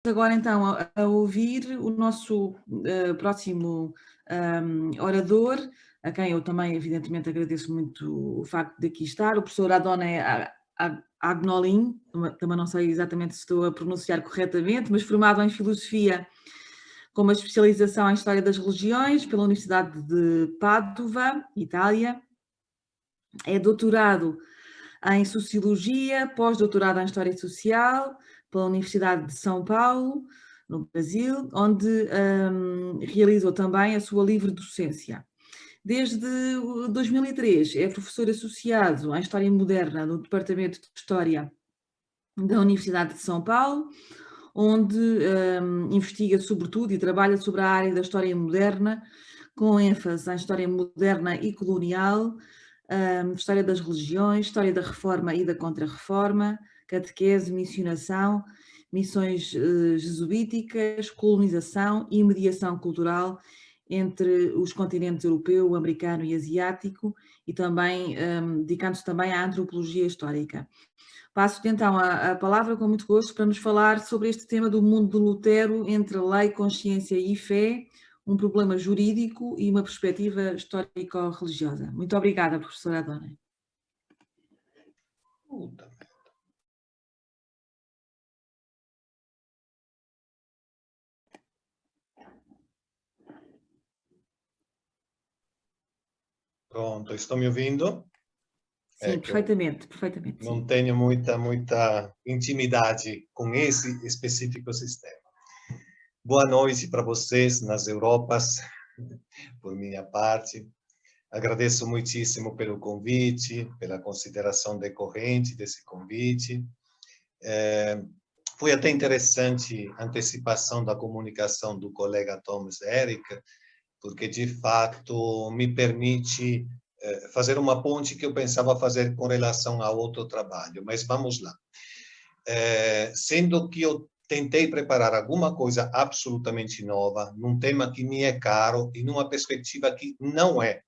Agora então a ouvir o nosso próximo orador, a quem eu também evidentemente agradeço muito o facto de aqui estar, o professor Adonai Agnolin, também não sei exatamente se estou a pronunciar corretamente, mas formado em Filosofia com uma especialização em História das Religiões pela Universidade de Padova, Itália. É doutorado em Sociologia, pós-doutorado em História Social pela Universidade de São Paulo, no Brasil, onde realizou também a sua livre docência. Desde 2003 é professor associado em História Moderna no Departamento de História da Universidade de São Paulo, onde investiga sobretudo e trabalha sobre a área da História Moderna, com ênfase em História Moderna e Colonial, História das Religiões, História da Reforma e da Contra-Reforma, Catequese, Missionação, Missões Jesuíticas, Colonização e Mediação Cultural entre os continentes europeu, americano e asiático, e também dedicando-se também à antropologia histórica. Passo-te então a palavra com muito gosto para nos falar sobre este tema do mundo de Lutero entre lei, consciência e fé, um problema jurídico e uma perspectiva histórico-religiosa. Muito obrigada, professora Adonai. Pronto, estão me ouvindo? Sim, perfeitamente, perfeitamente. Não sim. tenho muita intimidade com esse específico sistema. Boa noite para vocês nas Europas, por minha parte. Agradeço muitíssimo pelo convite, pela consideração decorrente desse convite. Foi até interessante a antecipação da comunicação do colega Thomas Eric, porque, de fato, me permite fazer uma ponte que eu pensava fazer com relação a outro trabalho. Mas vamos lá. Sendo que eu tentei preparar alguma coisa absolutamente nova, num tema que me é caro e numa perspectiva que não é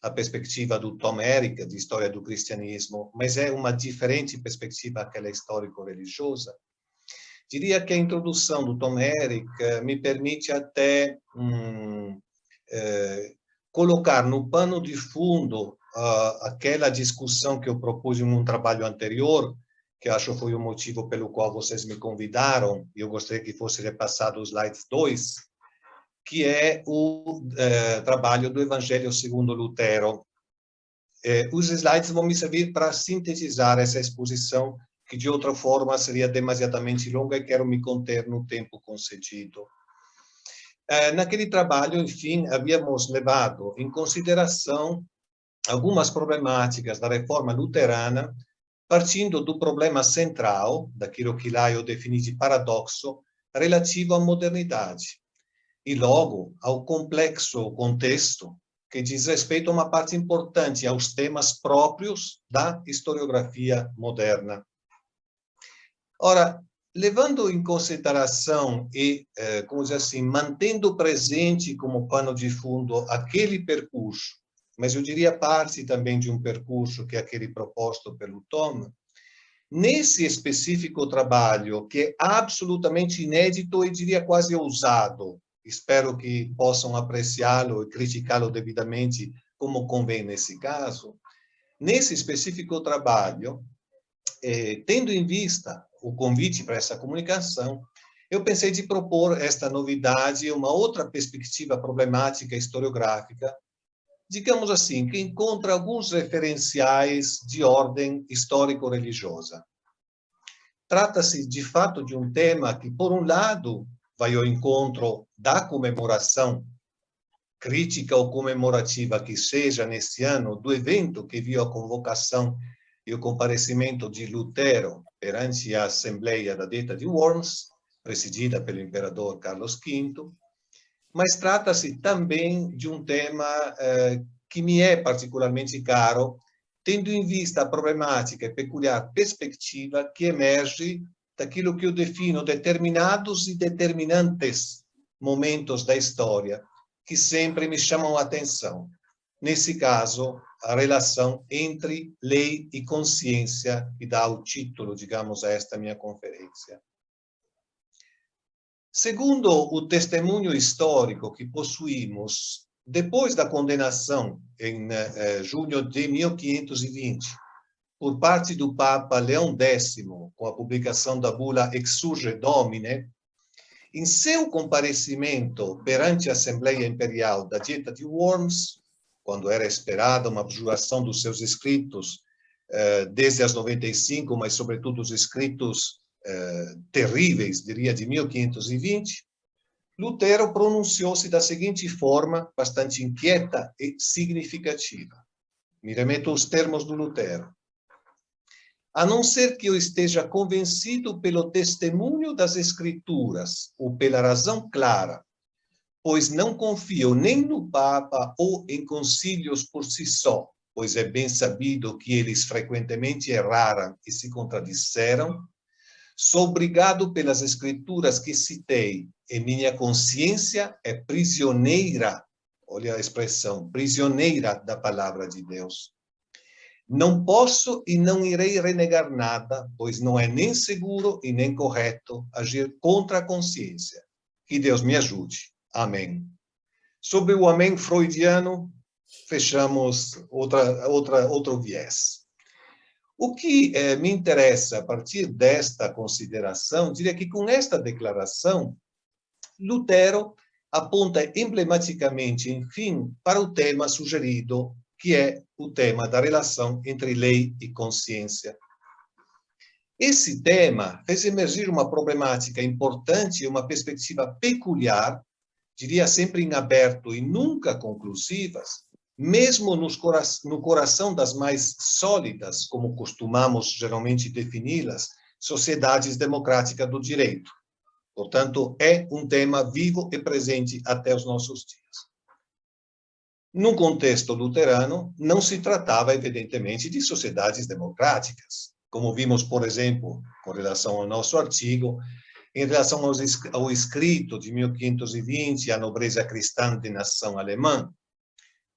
a perspectiva do Tom Eric, de História do Cristianismo, mas é uma diferente perspectiva, aquela histórico-religiosa. Diria que a introdução do Tom Eric me permite até colocar no pano de fundo aquela discussão que eu propus em um trabalho anterior, que acho foi o motivo pelo qual vocês me convidaram, e eu gostaria que fosse repassado o slide 2, que é o trabalho do Evangelho segundo Lutero. Os slides vão me servir para sintetizar essa exposição, que de outra forma seria demasiadamente longa e quero me conter no tempo concedido. Naquele trabalho, enfim, havíamos levado em consideração algumas problemáticas da reforma luterana, partindo do problema central, daquilo que lá eu defini de paradoxo, relativo à modernidade, e logo ao complexo contexto que diz respeito a uma parte importante aos temas próprios da historiografia moderna. Ora, levando em consideração e, como dizer assim, mantendo presente como pano de fundo aquele percurso, mas eu diria parte também de um percurso que é aquele proposto pelo Tom, nesse específico trabalho, que é absolutamente inédito e diria quase ousado, espero que possam apreciá-lo e criticá-lo devidamente, como convém nesse caso, nesse específico trabalho, tendo em vista o convite para essa comunicação, eu pensei de propor esta novidade, uma outra perspectiva problemática historiográfica, digamos assim, que encontra alguns referenciais de ordem histórico-religiosa. Trata-se, de fato, de um tema que, por um lado, vai ao encontro da comemoração, crítica ou comemorativa que seja nesse ano, do evento que viu a convocação e o comparecimento de Lutero perante a Assembleia da Dieta de Worms, presidida pelo imperador Carlos V, mas trata-se também de um tema que me é particularmente caro, tendo em vista a problemática e peculiar perspectiva que emerge daquilo que eu defino determinados e determinantes momentos da história, que sempre me chamam a atenção. Nesse caso, a relação entre lei e consciência, que dá o título, digamos, a esta minha conferência. Segundo o testemunho histórico que possuímos, depois da condenação, em junho de 1520, por parte do Papa Leão X, com a publicação da bula Exsurge Domine, em seu comparecimento perante a Assembleia Imperial da Dieta de Worms, quando era esperada uma abjuração dos seus escritos, desde as 95, mas sobretudo os escritos terríveis, diria, de 1520, Lutero pronunciou-se da seguinte forma, bastante inquieta e significativa. Me remeto aos termos do Lutero. A não ser que eu esteja convencido pelo testemunho das Escrituras ou pela razão clara, pois não confio nem no Papa ou em concílios por si só, pois é bem sabido que eles frequentemente erraram e se contradisseram, sou obrigado pelas Escrituras que citei, e minha consciência é prisioneira, olha a expressão, prisioneira da palavra de Deus. Não posso e não irei renegar nada, pois não é nem seguro e nem correto agir contra a consciência. Que Deus me ajude. Amém. Sobre o amém freudiano, fechamos outro viés. O que me interessa a partir desta consideração, diria que com esta declaração, Lutero aponta emblematicamente, enfim, para o tema sugerido, que é o tema da relação entre lei e consciência. Esse tema fez emergir uma problemática importante e uma perspectiva peculiar, diria sempre em aberto e nunca conclusivas, mesmo no coração das mais sólidas, como costumamos geralmente defini-las, sociedades democráticas do direito. Portanto, é um tema vivo e presente até os nossos dias. Num contexto luterano, não se tratava, evidentemente, de sociedades democráticas, como vimos, por exemplo, com relação ao nosso artigo, em relação ao escrito de 1520, A Nobreza Cristã de Nação Alemã,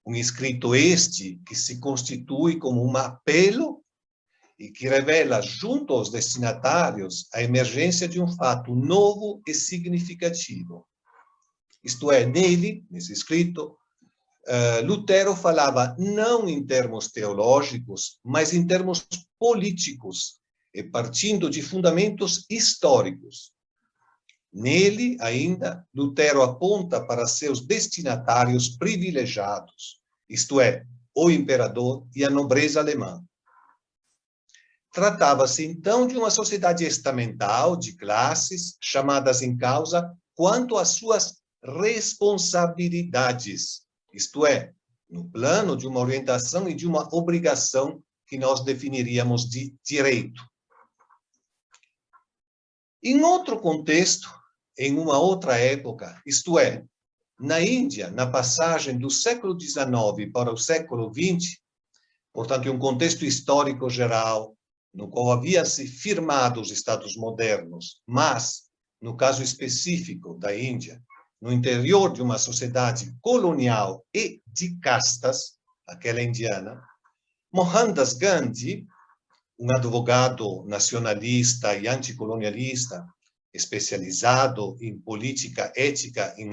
um escrito este que se constitui como um apelo e que revela, junto aos destinatários, a emergência de um fato novo e significativo. Isto é, nesse escrito, Lutero falava não em termos teológicos, mas em termos políticos, e partindo de fundamentos históricos. Nele, ainda, Lutero aponta para seus destinatários privilegiados, isto é, o imperador e a nobreza alemã. Tratava-se, então, de uma sociedade estamental, de classes, chamadas em causa quanto às suas responsabilidades, isto é, no plano de uma orientação e de uma obrigação que nós definiríamos de direito. Em outro contexto, em uma outra época, isto é, na Índia, na passagem do século XIX para o século XX, portanto, em um contexto histórico geral, no qual havia se firmado os Estados modernos, mas, no caso específico da Índia, no interior de uma sociedade colonial e de castas, aquela indiana, Mohandas Gandhi, um advogado nacionalista e anticolonialista, especializado em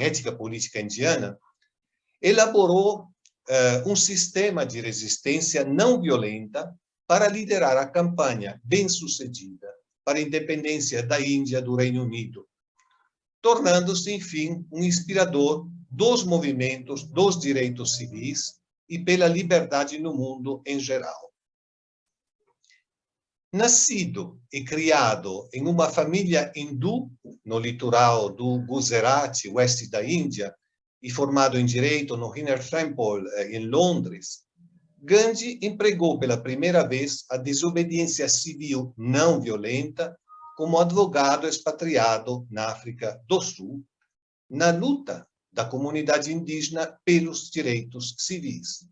ética política indiana, elaborou um sistema de resistência não violenta para liderar a campanha bem-sucedida para a independência da Índia do Reino Unido, tornando-se, enfim, um inspirador dos movimentos dos direitos civis e pela liberdade no mundo em geral. Nascido e criado em uma família hindu, no litoral do Gujarat, oeste da Índia, e formado em direito no Inner Temple, em Londres, Gandhi empregou pela primeira vez a desobediência civil não violenta como advogado expatriado na África do Sul, na luta da comunidade indígena pelos direitos civis.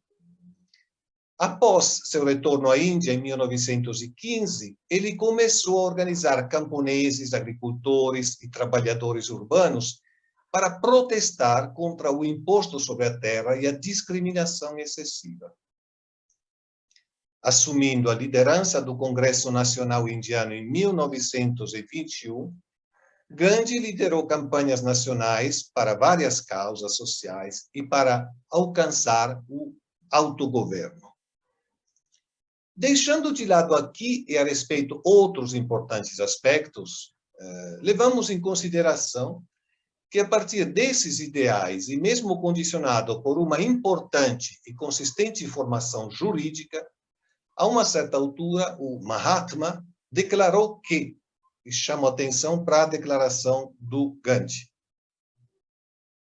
Após seu retorno à Índia, em 1915, ele começou a organizar camponeses, agricultores e trabalhadores urbanos para protestar contra o imposto sobre a terra e a discriminação excessiva. Assumindo a liderança do Congresso Nacional Indiano em 1921, Gandhi liderou campanhas nacionais para várias causas sociais e para alcançar o autogoverno. Deixando de lado aqui e a respeito outros importantes aspectos, levamos em consideração que a partir desses ideais, e mesmo condicionado por uma importante e consistente formação jurídica, a uma certa altura, o Mahatma declarou que, e chamo atenção para a declaração do Gandhi,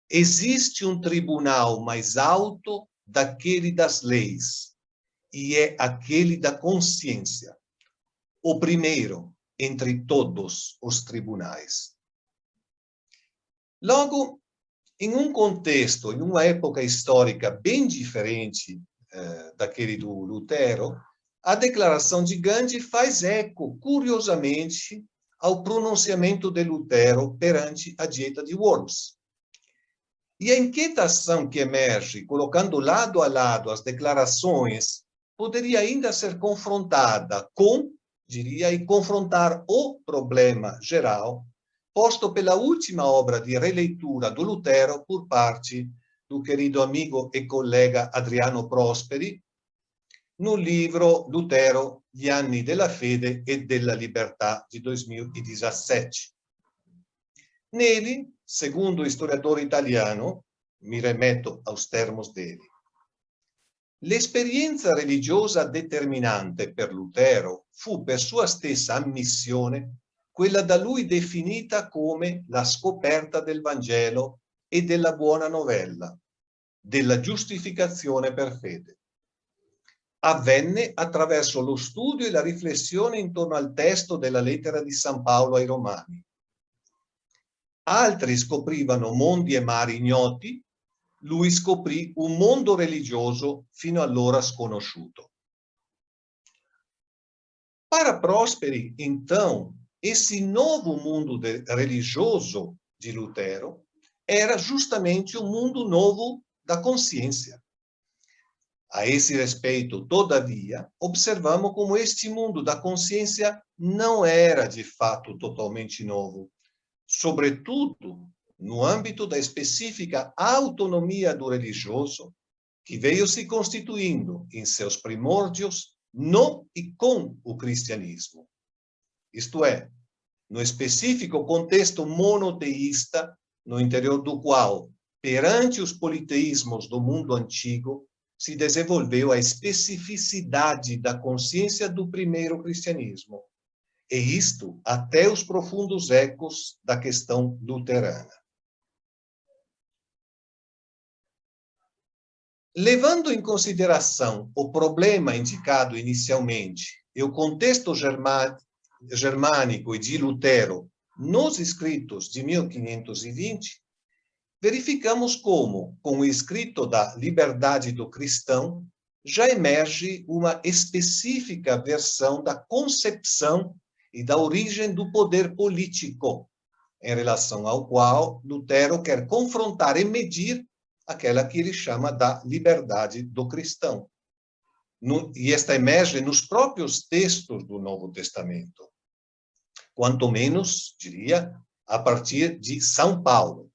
existe um tribunal mais alto daquele das leis, e é aquele da consciência, o primeiro entre todos os tribunais. Logo, em um contexto, em uma época histórica bem diferente daquele do Lutero, a declaração de Gandhi faz eco, curiosamente, ao pronunciamento de Lutero perante a Dieta de Worms. E a inquietação que emerge, colocando lado a lado as declarações, poderia ainda ser confrontada com, diria, e confrontar o problema geral, posto pela última obra de releitura do Lutero por parte do querido amigo e colega Adriano Prosperi, no livro Lutero, Gli anni della fede e della libertà, di 2017. Nele, segundo o historiador italiano, mi rimetto aos termos dele, l'esperienza religiosa determinante per Lutero fu per sua stessa ammissione quella da lui definita come la scoperta del Vangelo e della buona novella, della giustificazione per fede. Avvenne attraverso lo studio e la riflessione intorno al testo della lettera di San Paolo ai Romani. Altri scoprivano mondi e mari ignoti, lui scoprì un mondo religioso fino allora sconosciuto. Para Prosperi, então, esse novo mundo religioso de Lutero era justamente o mundo novo da consciência. A esse respeito, todavia, observamos como este mundo da consciência não era, de fato, totalmente novo, sobretudo no âmbito da específica autonomia do religioso, que veio se constituindo em seus primórdios no e com o cristianismo. Isto é, no específico contexto monoteísta, no interior do qual, perante os politeísmos do mundo antigo, se desenvolveu a especificidade da consciência do primeiro cristianismo, e isto até os profundos ecos da questão luterana. Levando em consideração o problema indicado inicialmente e o contexto germânico e de Lutero nos escritos de 1520, verificamos como, com o escrito da Liberdade do Cristão, já emerge uma específica versão da concepção e da origem do poder político, em relação ao qual Lutero quer confrontar e medir aquela que ele chama da liberdade do cristão. E esta emerge nos próprios textos do Novo Testamento. Quanto menos, diria, a partir de São Paulo.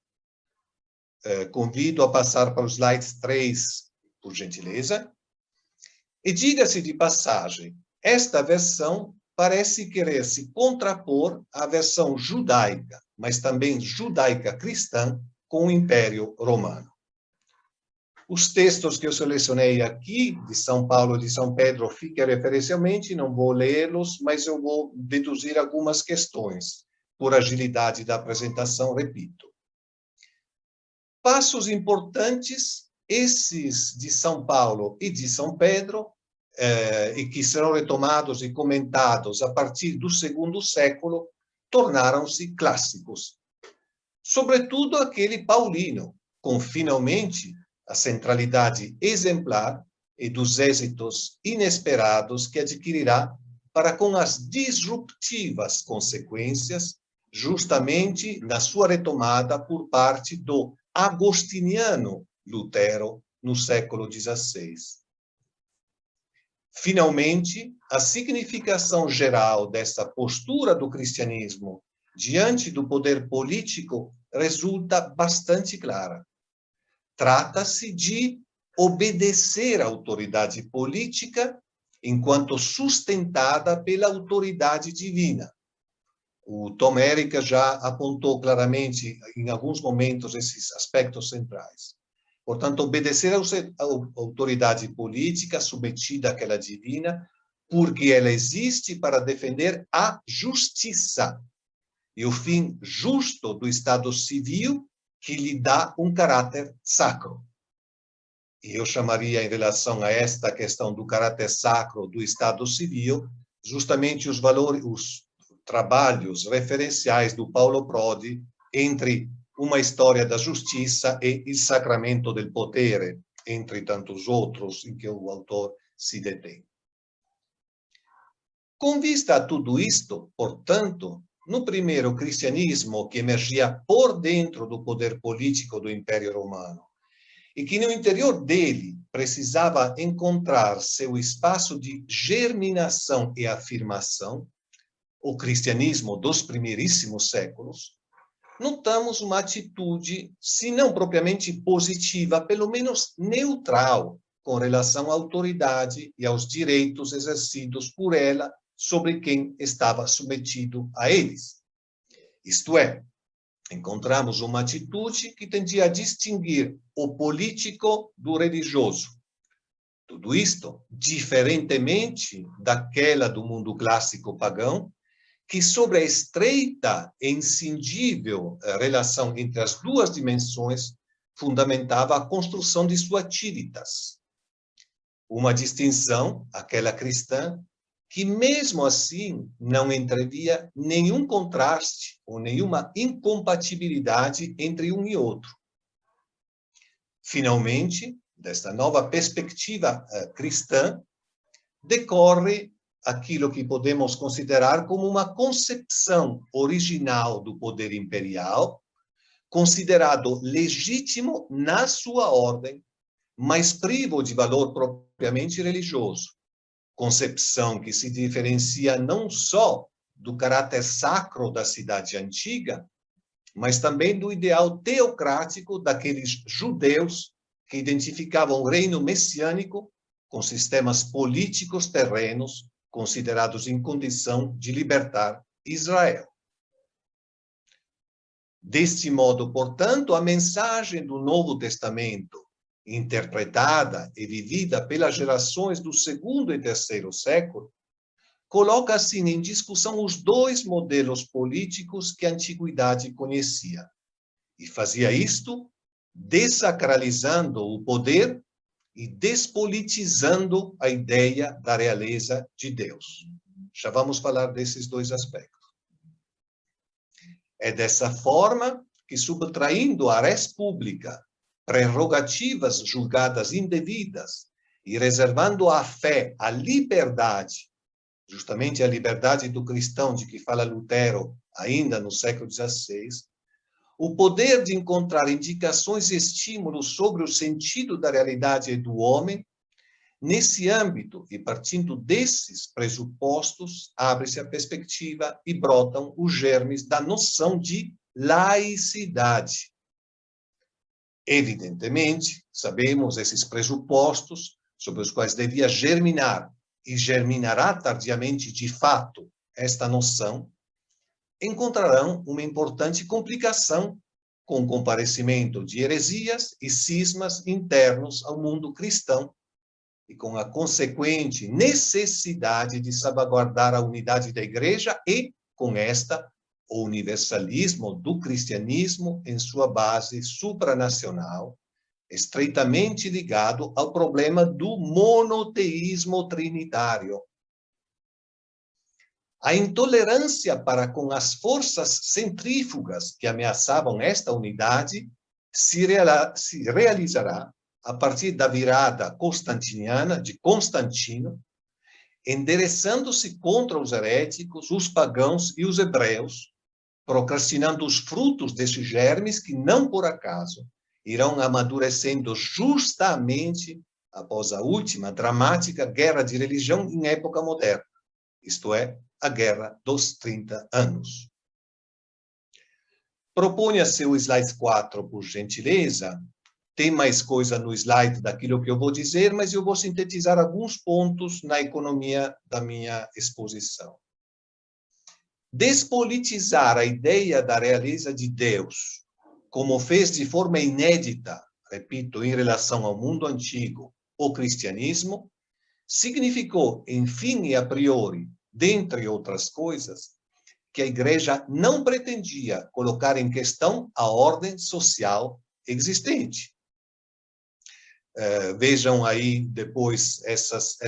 Convido a passar para os slides 3, por gentileza. E diga-se de passagem, esta versão parece querer se contrapor à versão judaica, mas também judaica cristã, com o Império Romano. Os textos que eu selecionei aqui, de São Paulo e de São Pedro, fiquem referencialmente, não vou lê-los, mas eu vou deduzir algumas questões, por agilidade da apresentação, repito. Passos importantes, esses de São Paulo e de São Pedro, e que serão retomados e comentados a partir do segundo século, tornaram-se clássicos. Sobretudo aquele paulino, com finalmente a centralidade exemplar e dos êxitos inesperados que adquirirá para com as disruptivas consequências, justamente na sua retomada por parte do agostiniano Lutero no século XVI. Finalmente, a significação geral dessa postura do cristianismo diante do poder político, resulta bastante clara. Trata-se de obedecer à autoridade política enquanto sustentada pela autoridade divina. O Tom Érica já apontou claramente, em alguns momentos, esses aspectos centrais. Portanto, obedecer à autoridade política submetida àquela divina, porque ela existe para defender a justiça e o fim justo do Estado civil, que lhe dá um caráter sacro. E eu chamaria, em relação a esta questão do caráter sacro do Estado civil, justamente os valores, os trabalhos referenciais do Paulo Prodi entre uma história da justiça e il sacramento del potere, entre tantos outros em que o autor se detém. Com vista a tudo isto, portanto, no primeiro cristianismo que emergia por dentro do poder político do Império Romano, e que no interior dele precisava encontrar seu espaço de germinação e afirmação, o cristianismo dos primeiríssimos séculos, notamos uma atitude, se não propriamente positiva, pelo menos neutral, com relação à autoridade e aos direitos exercidos por ela sobre quem estava submetido a eles. Isto é, encontramos uma atitude que tendia a distinguir o político do religioso. Tudo isto, diferentemente daquela do mundo clássico pagão, que sobre a estreita e inscindível relação entre as duas dimensões fundamentava a construção de sua civilitas. Uma distinção, aquela cristã, que mesmo assim não entrevia nenhum contraste ou nenhuma incompatibilidade entre um e outro. Finalmente, desta nova perspectiva cristã, decorre aquilo que podemos considerar como uma concepção original do poder imperial, considerado legítimo na sua ordem, mas privo de valor propriamente religioso. Concepção que se diferencia não só do caráter sacro da cidade antiga, mas também do ideal teocrático daqueles judeus que identificavam o reino messiânico com sistemas políticos terrenos considerados em condição de libertar Israel. Deste modo, portanto, a mensagem do Novo Testamento, interpretada e vivida pelas gerações do segundo e terceiro século, coloca assim em discussão os dois modelos políticos que a antiguidade conhecia. E fazia isto desacralizando o poder e despolitizando a ideia da realeza de Deus. Já vamos falar desses dois aspectos. É dessa forma que, subtraindo à res pública prerrogativas julgadas indevidas e reservando à fé a liberdade, justamente a liberdade do cristão de que fala Lutero ainda no século XVI, o poder de encontrar indicações e estímulos sobre o sentido da realidade e do homem, nesse âmbito e partindo desses pressupostos, abre-se a perspectiva e brotam os germes da noção de laicidade. Evidentemente, sabemos esses pressupostos sobre os quais devia germinar e germinará tardiamente de fato esta noção, encontrarão uma importante complicação com o comparecimento de heresias e cismas internos ao mundo cristão e com a consequente necessidade de salvaguardar a unidade da Igreja e, com esta, o universalismo do cristianismo em sua base supranacional, estreitamente ligado ao problema do monoteísmo trinitário. A intolerância para com as forças centrífugas que ameaçavam esta unidade se realizará a partir da virada constantiniana de Constantino, endereçando-se contra os heréticos, os pagãos e os hebreus, procrastinando os frutos desses germes que, não por acaso, irão amadurecendo justamente após a última dramática guerra de religião em época moderna, isto é, a Guerra dos 30 Anos. Proponha-se o slide 4, por gentileza. Tem mais coisa no slide daquilo que eu vou dizer, mas eu vou sintetizar alguns pontos na economia da minha exposição. Despolitizar a ideia da realeza de Deus, como fez de forma inédita, repito, em relação ao mundo antigo, o cristianismo, significou, enfim e a priori, dentre outras coisas, que a Igreja não pretendia colocar em questão a ordem social existente. Vejam aí depois essas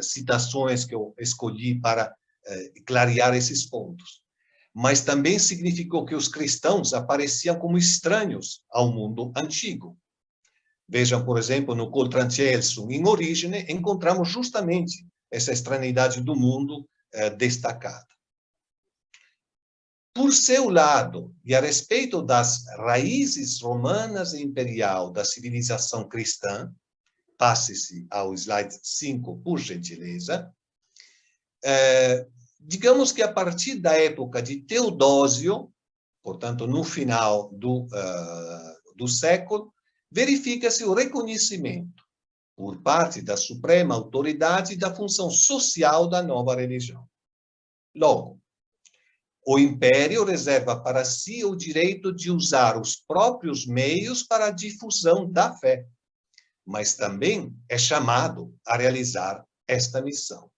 citações que eu escolhi para clarear esses pontos. Mas também significou que os cristãos apareciam como estranhos ao mundo antigo. Vejam, por exemplo, no Coltrane-Celso, em Origine, encontramos justamente essa estranhidade do mundo destacada. Por seu lado, e a respeito das raízes romanas e imperial da civilização cristã, passe-se ao slide 5, por gentileza, digamos que a partir da época de Teodósio, portanto, no final do século, verifica-se o reconhecimento, por parte da suprema autoridade, da função social da nova religião. Logo, o império reserva para si o direito de usar os próprios meios para a difusão da fé, mas também é chamado a realizar esta missão.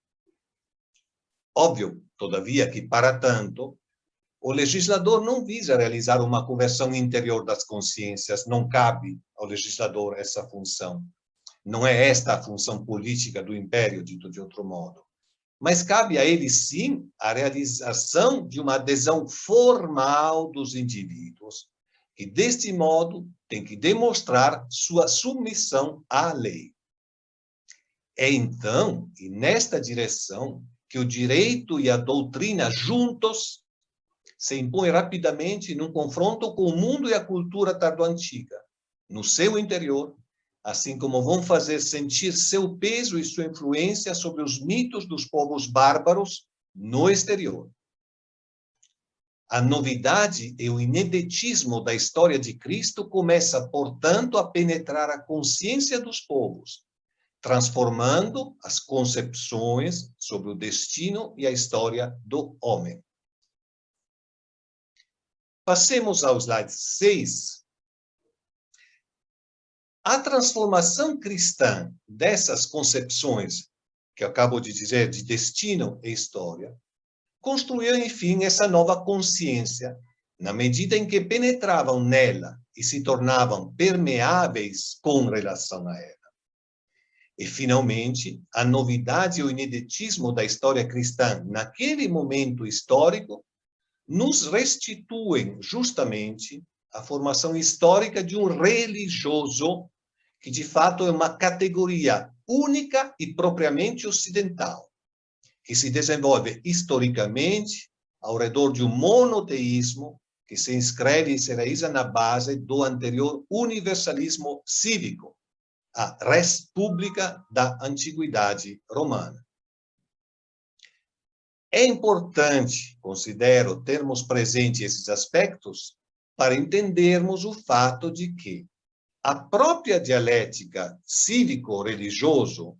Óbvio, todavia, que para tanto, o legislador não visa realizar uma conversão interior das consciências, não cabe ao legislador essa função. Não é esta a função política do império, dito de outro modo. Mas cabe a ele, sim, a realização de uma adesão formal dos indivíduos, que, deste modo, tem que demonstrar sua submissão à lei. É, então, e nesta direção, que o direito e a doutrina juntos se impõem rapidamente num confronto com o mundo e a cultura tardo-antiga, no seu interior, assim como vão fazer sentir seu peso e sua influência sobre os mitos dos povos bárbaros no exterior. A novidade e o ineditismo da história de Cristo começa, portanto, a penetrar a consciência dos povos, transformando as concepções sobre o destino e a história do homem. Passemos ao slide 6. A transformação cristã dessas concepções, que eu acabo de dizer, de destino e história, construiu, enfim, essa nova consciência, na medida em que penetravam nela e se tornavam permeáveis com relação a ela. E, finalmente, a novidade e o ineditismo da história cristã naquele momento histórico nos restituem, justamente, a formação histórica de um religioso, que, de fato, é uma categoria única e propriamente ocidental, que se desenvolve historicamente ao redor de um monoteísmo que se inscreve e se realiza na base do anterior universalismo cívico, a res publica da antiguidade romana. É importante, considero, termos presente esses aspectos para entendermos o fato de que a própria dialética cívico-religioso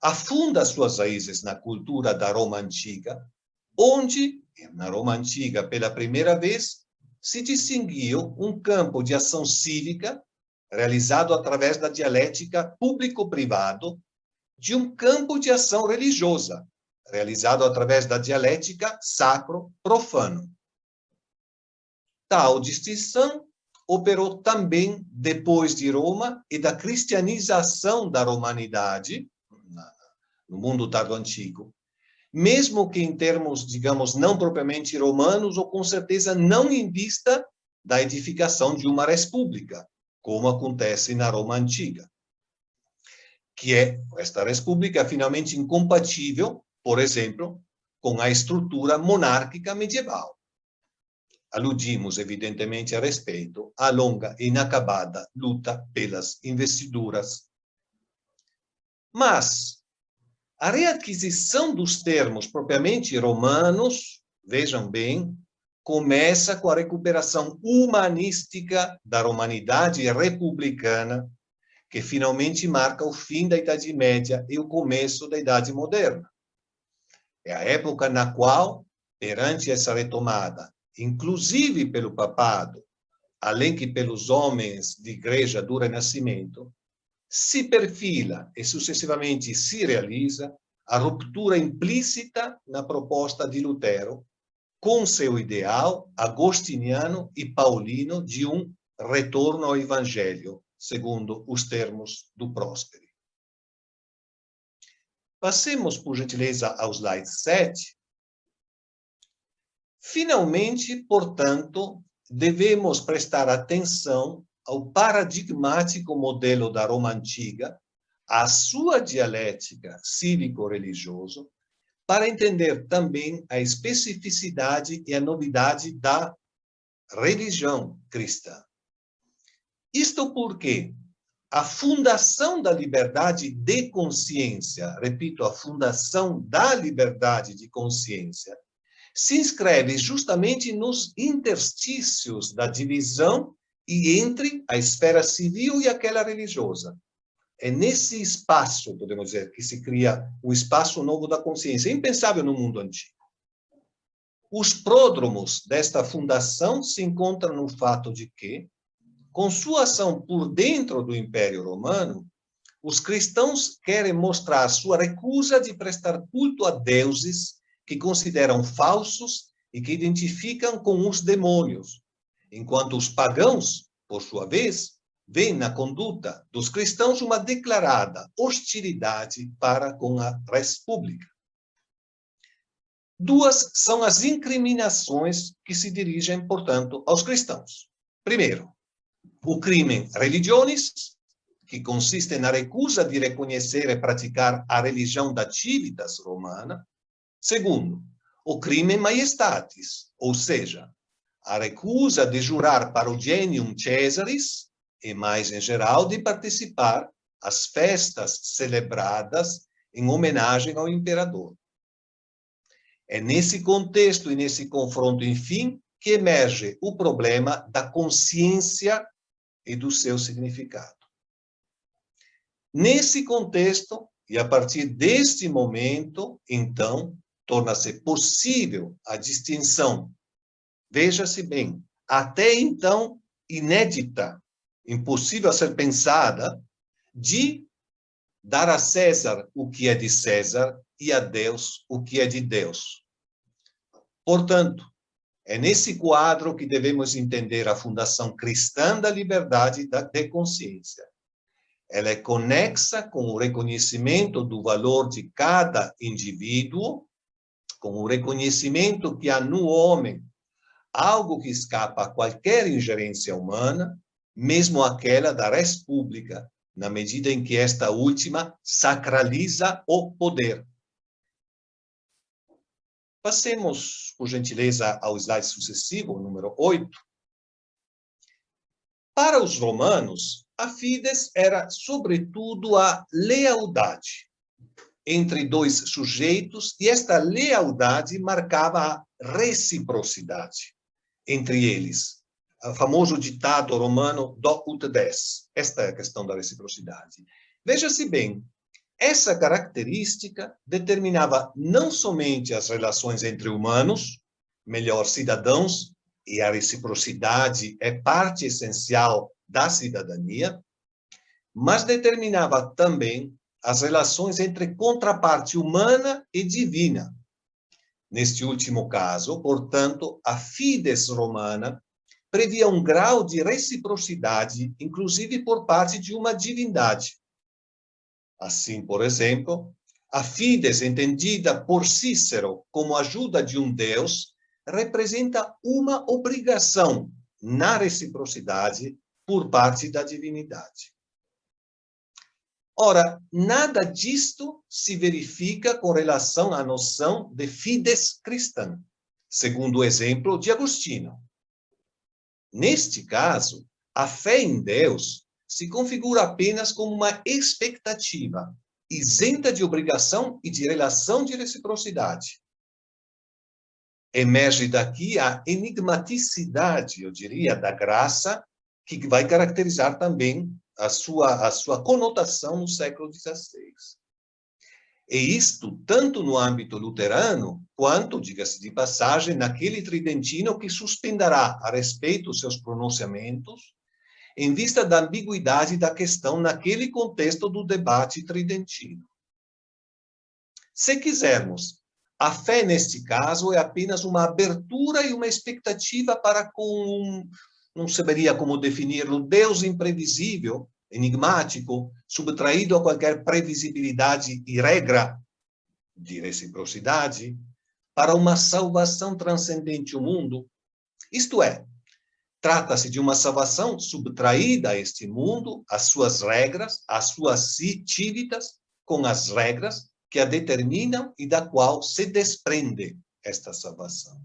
afunda suas raízes na cultura da Roma Antiga, onde, na Roma Antiga, pela primeira vez, se distinguiu um campo de ação cívica realizado através da dialética público-privado de um campo de ação religiosa, realizado através da dialética sacro-profano. Tal distinção operou também depois de Roma e da cristianização da romanidade, no mundo tardo-antigo, mesmo que em termos, digamos, não propriamente romanos, ou com certeza não em vista da edificação de uma república, como acontece na Roma Antiga, que é, esta república, finalmente incompatível, por exemplo, com a estrutura monárquica medieval. Aludimos, evidentemente, a respeito à longa e inacabada luta pelas investiduras. Mas a readquisição dos termos propriamente romanos, vejam bem, começa com a recuperação humanística da humanidade republicana, que finalmente marca o fim da Idade Média e o começo da Idade Moderna. É a época na qual, perante essa retomada, inclusive pelo papado, além que pelos homens de igreja do Renascimento, se perfila e sucessivamente se realiza a ruptura implícita na proposta de Lutero, com seu ideal agostiniano e paulino de um retorno ao Evangelho, segundo os termos do Prósperi. Passemos, por gentileza, ao slide 7. Finalmente, portanto, devemos prestar atenção ao paradigmático modelo da Roma Antiga, à sua dialética cívico-religioso, para entender também a especificidade e a novidade da religião cristã. Isto porque a fundação da liberdade de consciência, repito, a fundação da liberdade de consciência, se inscreve justamente nos interstícios da divisão e entre a esfera civil e aquela religiosa. É nesse espaço, podemos dizer, que se cria o espaço novo da consciência, impensável no mundo antigo. Os pródromos desta fundação se encontram no fato de que, com sua ação por dentro do Império Romano, os cristãos querem mostrar sua recusa de prestar culto a deuses que consideram falsos e que identificam com os demônios, enquanto os pagãos, por sua vez, veem na conduta dos cristãos uma declarada hostilidade para com a res pública. Duas são as incriminações que se dirigem, portanto, aos cristãos. Primeiro, o crime religionis, que consiste na recusa de reconhecer e praticar a religião da civitas romana. Segundo, o crime maiestatis, ou seja, a recusa de jurar para o genium Caesaris e, mais em geral, de participar às festas celebradas em homenagem ao imperador. É nesse contexto e nesse confronto, enfim, que emerge o problema da consciência e do seu significado. Nesse contexto, e a partir deste momento, então, torna-se possível a distinção, veja-se bem, até então inédita, impossível a ser pensada, de dar a César o que é de César e a Deus o que é de Deus. Portanto, é nesse quadro que devemos entender a fundação cristã da liberdade de consciência. Ela é conexa com o reconhecimento do valor de cada indivíduo, com o reconhecimento que há no homem algo que escapa a qualquer ingerência humana, mesmo aquela da res pública, na medida em que esta última sacraliza o poder. Passemos, por gentileza, ao slide sucessivo, número 8. Para os romanos, a fides era, sobretudo, a lealdade entre dois sujeitos, e esta lealdade marcava a reciprocidade entre eles. O famoso ditado romano do ut des. Esta é a questão da reciprocidade. Veja-se bem, essa característica determinava não somente as relações entre humanos, melhor cidadãos, e a reciprocidade é parte essencial da cidadania, mas determinava também as relações entre contraparte humana e divina. Neste último caso, portanto, a fides romana previa um grau de reciprocidade, inclusive por parte de uma divindade. Assim, por exemplo, a fides, entendida por Cícero como ajuda de um Deus, representa uma obrigação na reciprocidade por parte da divindade. Ora, nada disto se verifica com relação à noção de fides cristã, segundo o exemplo de Agostinho. Neste caso, a fé em Deus se configura apenas como uma expectativa, isenta de obrigação e de relação de reciprocidade. Emerge daqui a enigmaticidade, eu diria, da graça, que vai caracterizar também a sua conotação no século XVI. E isto tanto no âmbito luterano, quanto, diga-se de passagem, naquele tridentino que suspenderá a respeito os seus pronunciamentos, em vista da ambiguidade da questão naquele contexto do debate tridentino. Se quisermos, a fé, neste caso, é apenas uma abertura e uma expectativa para não saberia como definir-lo, Deus imprevisível, enigmático, subtraído a qualquer previsibilidade e regra de reciprocidade, para uma salvação transcendente o mundo. Isto é, trata-se de uma salvação subtraída a este mundo, às suas regras, às suas civitas, com as regras que a determinam e da qual se desprende esta salvação.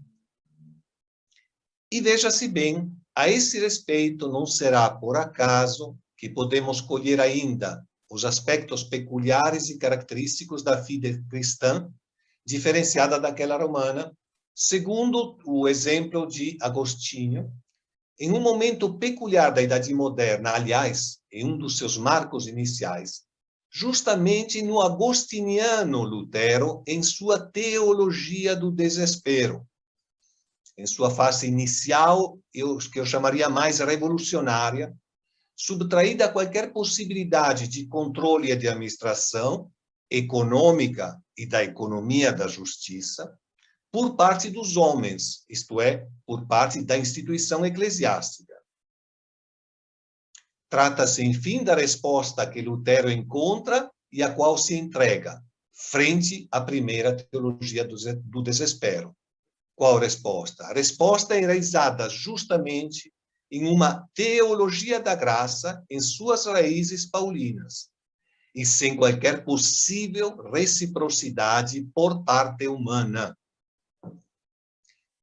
E veja-se bem, a esse respeito, não será por acaso que podemos colher ainda os aspectos peculiares e característicos da fide cristã, diferenciada daquela romana, segundo o exemplo de Agostinho, em um momento peculiar da Idade Moderna, aliás, em um dos seus marcos iniciais, justamente no agostiniano Lutero, em sua teologia do desespero. Em sua fase inicial, que eu chamaria mais revolucionária, subtraída a qualquer possibilidade de controle e de administração econômica e da economia da justiça, por parte dos homens, isto é, por parte da instituição eclesiástica. Trata-se, enfim, da resposta que Lutero encontra e a qual se entrega, frente à primeira teologia do desespero. Qual resposta? A resposta é enraizada justamente em uma teologia da graça em suas raízes paulinas, e sem qualquer possível reciprocidade por parte humana.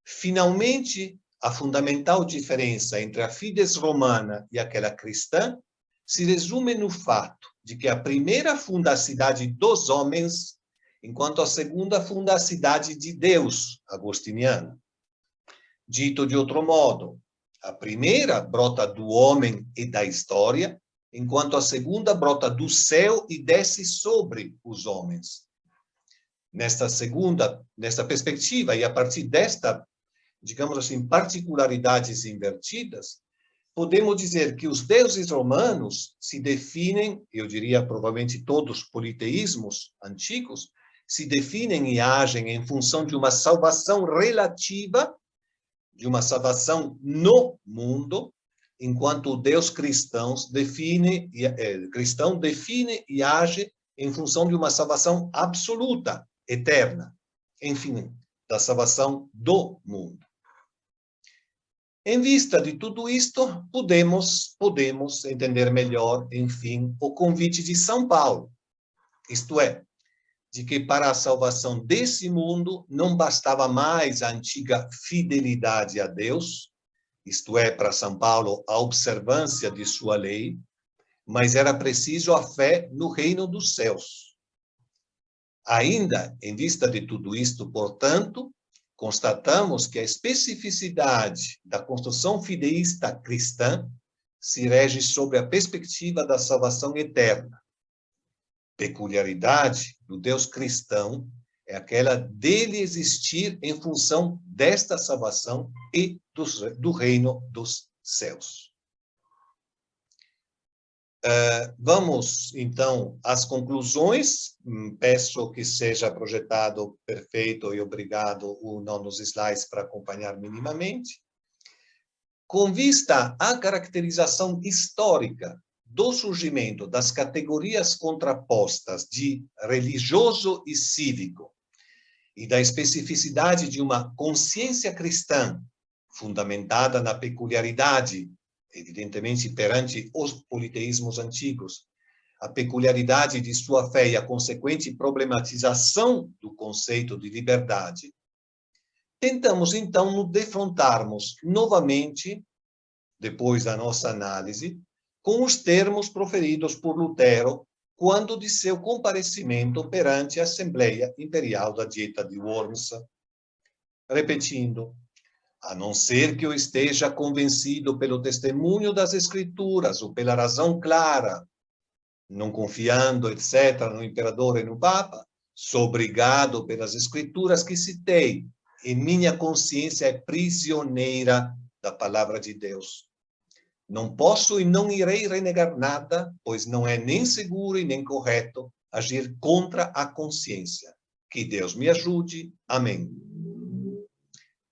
Finalmente, a fundamental diferença entre a fides romana e aquela cristã se resume no fato de que a primeira funda a cidade dos homens, enquanto a segunda funda a cidade de Deus, agostiniana. Dito de outro modo, a primeira brota do homem e da história, enquanto a segunda brota do céu e desce sobre os homens. Nesta perspectiva, e a partir desta, digamos assim, particularidades invertidas, podemos dizer que os deuses romanos se definem, eu diria provavelmente todos os politeísmos antigos, se definem e agem em função de uma salvação relativa, de uma salvação no mundo, enquanto o Deus cristão define e age em função de uma salvação absoluta, eterna, enfim, da salvação do mundo. Em vista de tudo isto, podemos entender melhor, enfim, o convite de São Paulo, isto é, de que para a salvação desse mundo não bastava mais a antiga fidelidade a Deus, isto é, para São Paulo, a observância de sua lei, mas era preciso a fé no reino dos céus. Ainda, em vista de tudo isto, portanto, constatamos que a especificidade da construção fideísta cristã se rege sobre a perspectiva da salvação eterna. Peculiaridade do Deus cristão é aquela dele existir em função desta salvação e do reino dos céus. Vamos, então, às conclusões. Peço que seja projetado perfeito e obrigado nos slides para acompanhar minimamente. Com vista à caracterização histórica do surgimento das categorias contrapostas de religioso e cívico e da especificidade de uma consciência cristã fundamentada na peculiaridade, evidentemente perante os politeísmos antigos, a peculiaridade de sua fé e a consequente problematização do conceito de liberdade, tentamos então nos defrontarmos novamente, depois da nossa análise, com os termos proferidos por Lutero quando de seu comparecimento perante a Assembleia Imperial da Dieta de Worms, Repetindo, a não ser que eu esteja convencido pelo testemunho das Escrituras ou pela razão clara, não confiando, etc., no imperador e no Papa, sou obrigado pelas Escrituras que citei, e minha consciência é prisioneira da palavra de Deus. Não posso e não irei renegar nada, pois não é nem seguro e nem correto agir contra a consciência. Que Deus me ajude. Amém.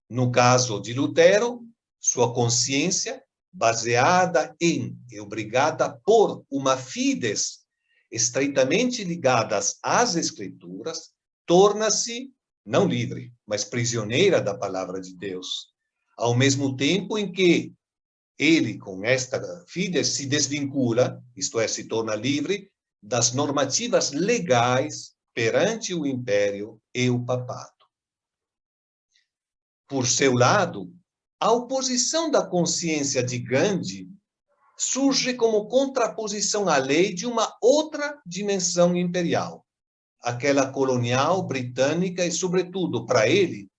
No caso de Lutero, sua consciência, baseada em e obrigada por uma fides estreitamente ligadas às Escrituras, torna-se não livre, mas prisioneira da palavra de Deus. Ao mesmo tempo em que ele, com esta fides, se desvincula, isto é, se torna livre, das normativas legais perante o império e o papado. Por seu lado, a oposição da consciência de Gandhi surge como contraposição à lei de uma outra dimensão imperial, aquela colonial, britânica e, sobretudo, para ele,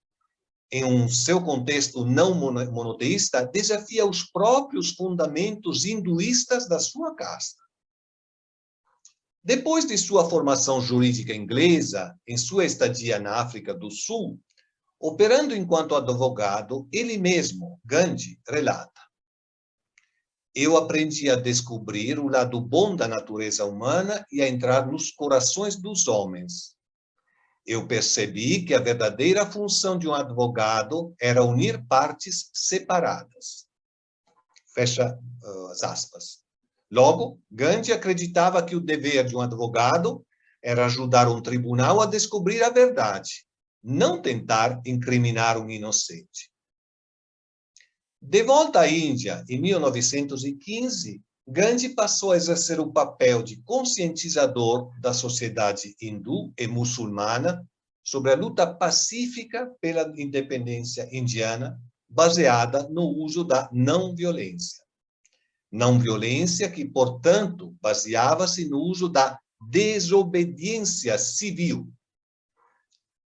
em um seu contexto não monoteísta, desafia os próprios fundamentos hinduístas da sua casta. Depois de sua formação jurídica inglesa, em sua estadia na África do Sul, operando enquanto advogado, ele mesmo, Gandhi, relata: eu aprendi a descobrir o lado bom da natureza humana e a entrar nos corações dos homens. Eu percebi que a verdadeira função de um advogado era unir partes separadas. Fecha as aspas. Logo, Gandhi acreditava que o dever de um advogado era ajudar um tribunal a descobrir a verdade, não tentar incriminar um inocente. De volta à Índia, em 1915, Gandhi passou a exercer o papel de conscientizador da sociedade hindu e muçulmana sobre a luta pacífica pela independência indiana, baseada no uso da não-violência. Não-violência que, portanto, baseava-se no uso da desobediência civil.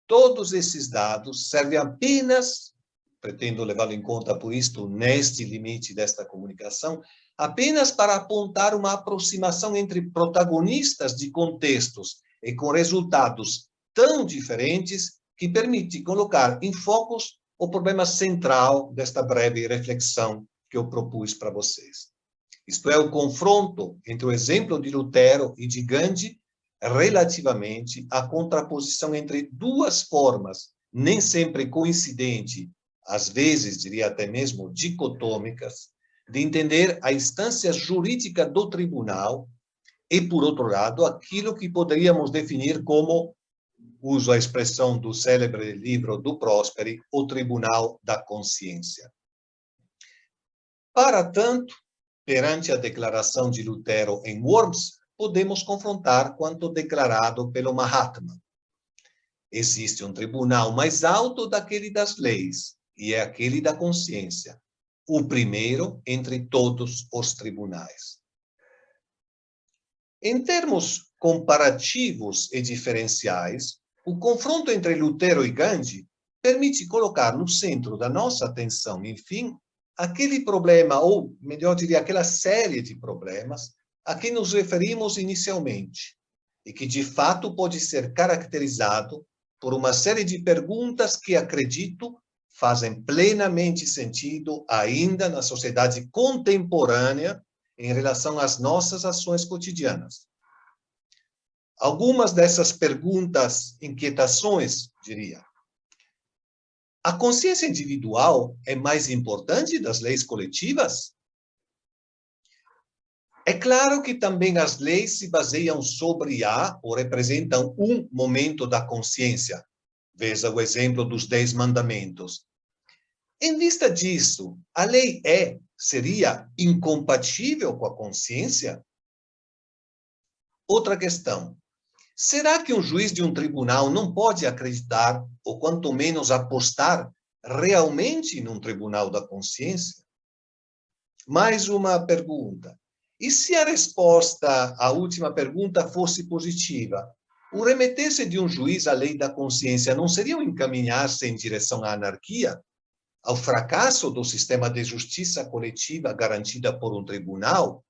Todos esses dados servem apenas, pretendo levá-lo em conta por isto, neste limite desta comunicação, apenas para apontar uma aproximação entre protagonistas de contextos e com resultados tão diferentes que permite colocar em focos o problema central desta breve reflexão que eu propus para vocês. Isto é, o confronto entre o exemplo de Lutero e de Gandhi relativamente à contraposição entre duas formas, nem sempre coincidentes, às vezes, diria até mesmo, dicotômicas, de entender a instância jurídica do tribunal e, por outro lado, aquilo que poderíamos definir como, uso a expressão do célebre livro do Prósperi, o Tribunal da Consciência. Para tanto, perante a declaração de Lutero em Worms, podemos confrontar quanto declarado pelo Mahatma. Existe um tribunal mais alto daquele das leis, e é aquele da consciência, o primeiro entre todos os tribunais. Em termos comparativos e diferenciais, o confronto entre Lutero e Gandhi permite colocar no centro da nossa atenção, enfim, aquele problema, ou melhor diria, aquela série de problemas a que nos referimos inicialmente, e que de fato pode ser caracterizado por uma série de perguntas que, acredito, fazem plenamente sentido ainda na sociedade contemporânea em relação às nossas ações cotidianas. Algumas dessas perguntas, inquietações, diria. A consciência individual é mais importante das leis coletivas? É claro que também as leis se baseiam sobre ou representam um momento da consciência. Veja o exemplo dos 10 mandamentos. Em vista disso, a lei seria incompatível com a consciência? Outra questão. Será que um juiz de um tribunal não pode acreditar, ou quanto menos apostar, realmente num tribunal da consciência? Mais uma pergunta. E se a resposta à última pergunta fosse positiva? o remeter-se de um juiz à lei da consciência não seria um encaminhar-se em direção à anarquia, ao fracasso do sistema de justiça coletiva garantida por um tribunal?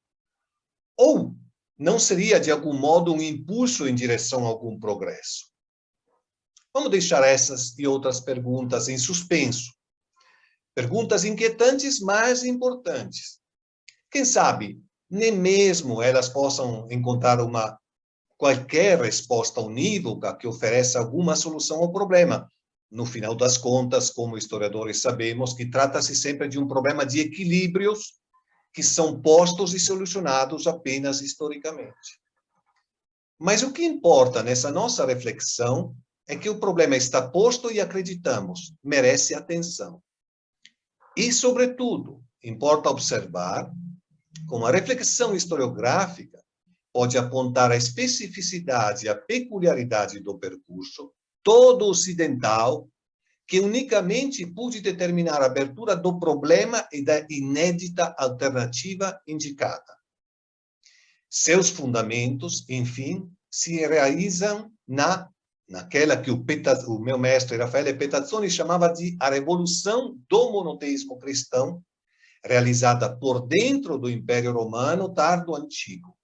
Ou não seria, de algum modo, um impulso em direção a algum progresso? Vamos deixar essas e outras perguntas em suspenso. Perguntas inquietantes, mas importantes. Quem sabe, nem mesmo elas possam encontrar qualquer resposta unívoca que ofereça alguma solução ao problema. No final das contas, como historiadores sabemos, que trata-se sempre de um problema de equilíbrios que são postos e solucionados apenas historicamente. Mas o que importa nessa nossa reflexão é que o problema está posto e acreditamos, merece atenção. E, sobretudo, importa observar como a reflexão historiográfica pode apontar a especificidade e a peculiaridade do percurso todo ocidental, que unicamente pôde determinar a abertura do problema e da inédita alternativa indicada. Seus fundamentos, enfim, se realizam naquela que o meu mestre Raffaele Petazzoni chamava de a revolução do monoteísmo cristão, realizada por dentro do Império Romano tardo-antigo.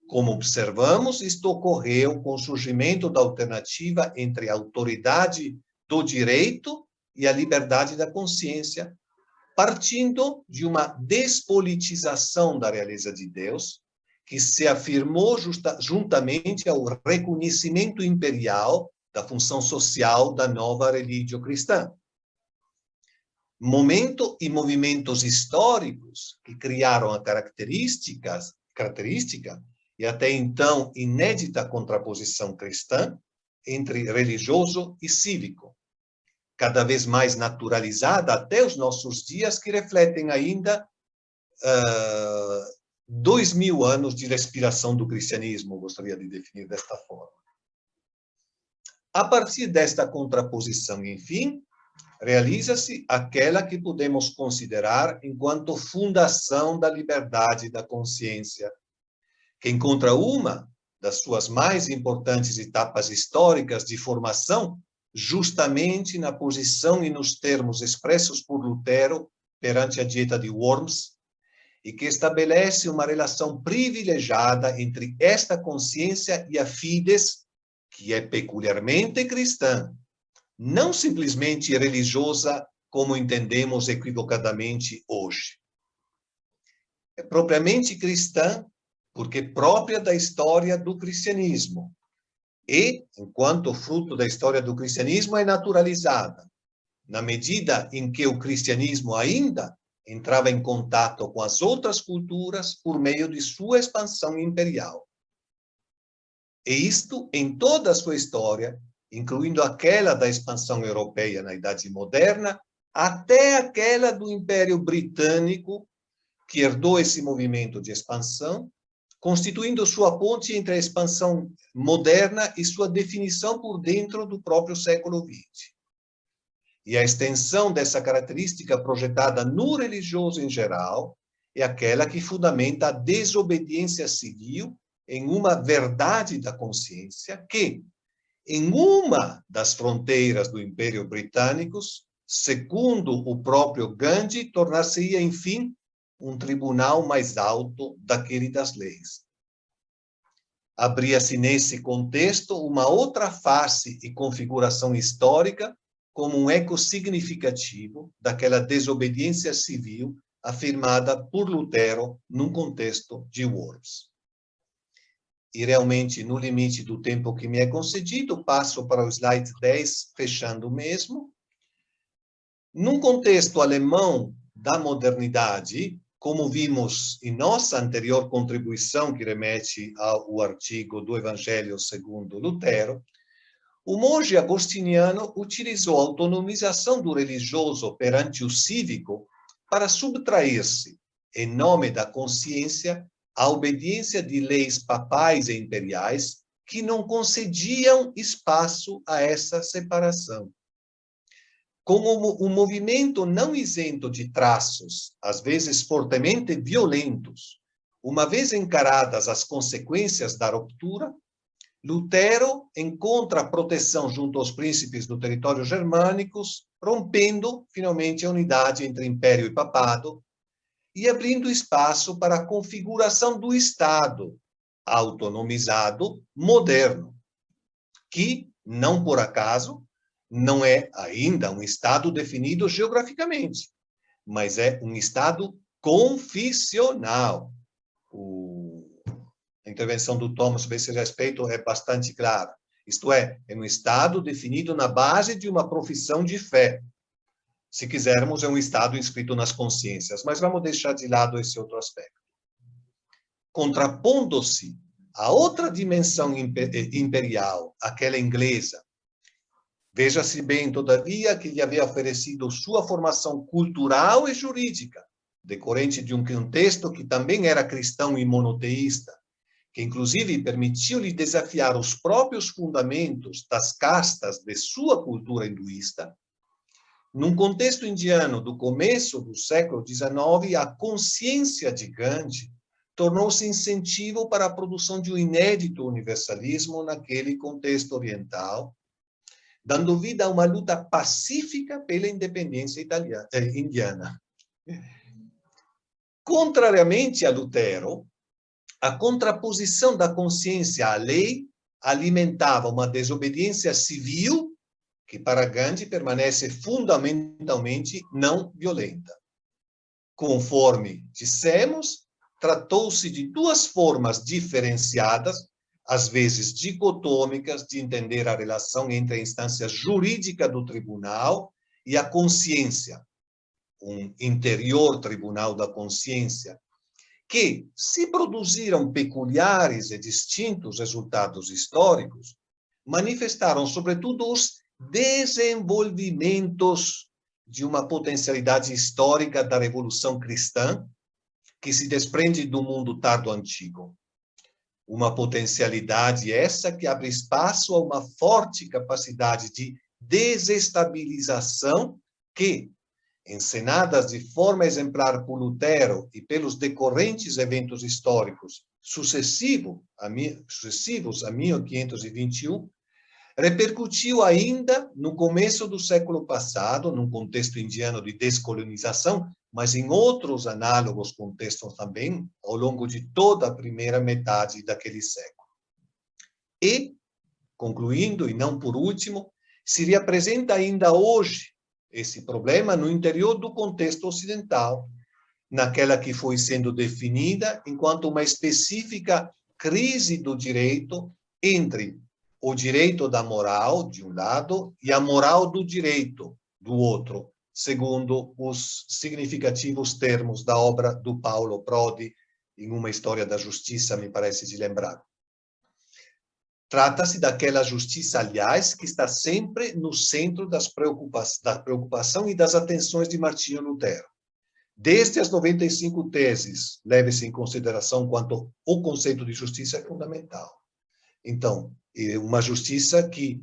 Como observamos, isto ocorreu com o surgimento da alternativa entre a autoridade do direito e a liberdade da consciência, partindo de uma despolitização da realeza de Deus, que se afirmou juntamente ao reconhecimento imperial da função social da nova religião cristã. Momento e movimentos históricos que criaram a característica e até então inédita contraposição cristã entre religioso e cívico, cada vez mais naturalizada até os nossos dias, que refletem ainda 2000 anos de respiração do cristianismo, gostaria de definir desta forma. A partir desta contraposição, enfim, realiza-se aquela que podemos considerar enquanto fundação da liberdade da consciência, que encontra uma das suas mais importantes etapas históricas de formação justamente na posição e nos termos expressos por Lutero perante a Dieta de Worms, e que estabelece uma relação privilegiada entre esta consciência e a fides, que é peculiarmente cristã, não simplesmente religiosa, como entendemos equivocadamente hoje. É propriamente cristã, porque própria da história do cristianismo, e, enquanto fruto da história do cristianismo, é naturalizada, na medida em que o cristianismo ainda entrava em contato com as outras culturas por meio de sua expansão imperial. E isto em toda a sua história, incluindo aquela da expansão europeia na Idade Moderna, até aquela do Império Britânico, que herdou esse movimento de expansão, constituindo sua ponte entre a expansão moderna e sua definição por dentro do próprio século XX. E a extensão dessa característica projetada no religioso em geral é aquela que fundamenta a desobediência civil em uma verdade da consciência que, em uma das fronteiras do Império Britânico, segundo o próprio Gandhi, tornar-se-ia, enfim, um tribunal mais alto daquele das leis. Abria-se nesse contexto uma outra face e configuração histórica como um eco significativo daquela desobediência civil afirmada por Lutero num contexto de Worms. E realmente, no limite do tempo que me é concedido, passo para o slide 10, fechando mesmo. Num contexto alemão da modernidade, como vimos em nossa anterior contribuição, que remete ao artigo do Evangelho segundo Lutero, o monge agostiniano utilizou a autonomização do religioso perante o cívico para subtrair-se, em nome da consciência, à obediência de leis papais e imperiais que não concediam espaço a essa separação. Como um movimento não isento de traços, às vezes fortemente violentos, uma vez encaradas as consequências da ruptura, Lutero encontra proteção junto aos príncipes do território germânicos, rompendo finalmente a unidade entre império e papado e abrindo espaço para a configuração do Estado autonomizado moderno, que, não por acaso, não é ainda um Estado definido geograficamente, mas é um Estado confissional. A intervenção do Thomas sobre esse respeito é bastante clara. Isto é um Estado definido na base de uma profissão de fé. Se quisermos, é um Estado inscrito nas consciências, mas vamos deixar de lado esse outro aspecto. Contrapondo-se a outra dimensão imperial, aquela inglesa, veja-se bem, todavia, que lhe havia oferecido sua formação cultural e jurídica, decorrente de um contexto que também era cristão e monoteísta, que inclusive permitiu-lhe desafiar os próprios fundamentos das castas de sua cultura hinduísta. Num contexto indiano do começo do século XIX, a consciência de Gandhi tornou-se incentivo para a produção de um inédito universalismo naquele contexto oriental, dando vida a uma luta pacífica pela independência indiana. Contrariamente a Lutero, a contraposição da consciência à lei alimentava uma desobediência civil que, para Gandhi, permanece fundamentalmente não violenta. Conforme dissemos, tratou-se de duas formas diferenciadas, às vezes dicotômicas, de entender a relação entre a instância jurídica do tribunal e a consciência, um interior tribunal da consciência, que, se produziram peculiares e distintos resultados históricos, manifestaram, sobretudo, os desenvolvimentos de uma potencialidade histórica da Revolução Cristã, que se desprende do mundo tardo-antigo. Uma potencialidade essa que abre espaço a uma forte capacidade de desestabilização que, encenadas de forma exemplar por Lutero e pelos decorrentes eventos históricos sucessivos a 1521, repercutiu ainda no começo do século passado, num contexto indiano de descolonização, mas em outros análogos contextos também, ao longo de toda a primeira metade daquele século. E, concluindo, e não por último, se reapresenta ainda hoje esse problema no interior do contexto ocidental, naquela que foi sendo definida enquanto uma específica crise do direito entre o direito da moral, de um lado, e a moral do direito, do outro, segundo os significativos termos da obra do Paulo Prodi, em Uma História da Justiça, me parece de lembrar. Trata-se daquela justiça, aliás, que está sempre no centro da preocupação e das atenções de Martinho Lutero. Desde as 95 teses, leve-se em consideração quanto o conceito de justiça é fundamental. Então, uma justiça que,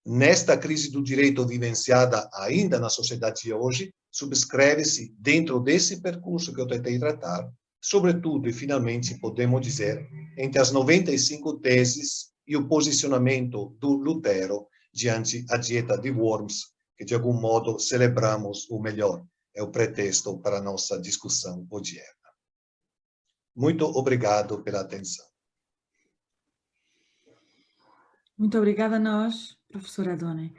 nesta crise do direito vivenciada ainda na sociedade de hoje, subscreve-se dentro desse percurso que eu tentei tratar, sobretudo, e finalmente, podemos dizer, entre as 95 teses e o posicionamento do Lutero diante a dieta de Worms, que, de algum modo, celebramos, ou melhor, é o pretexto para a nossa discussão odierna. Muito obrigado pela atenção. Muito obrigada a nós, professora Adone.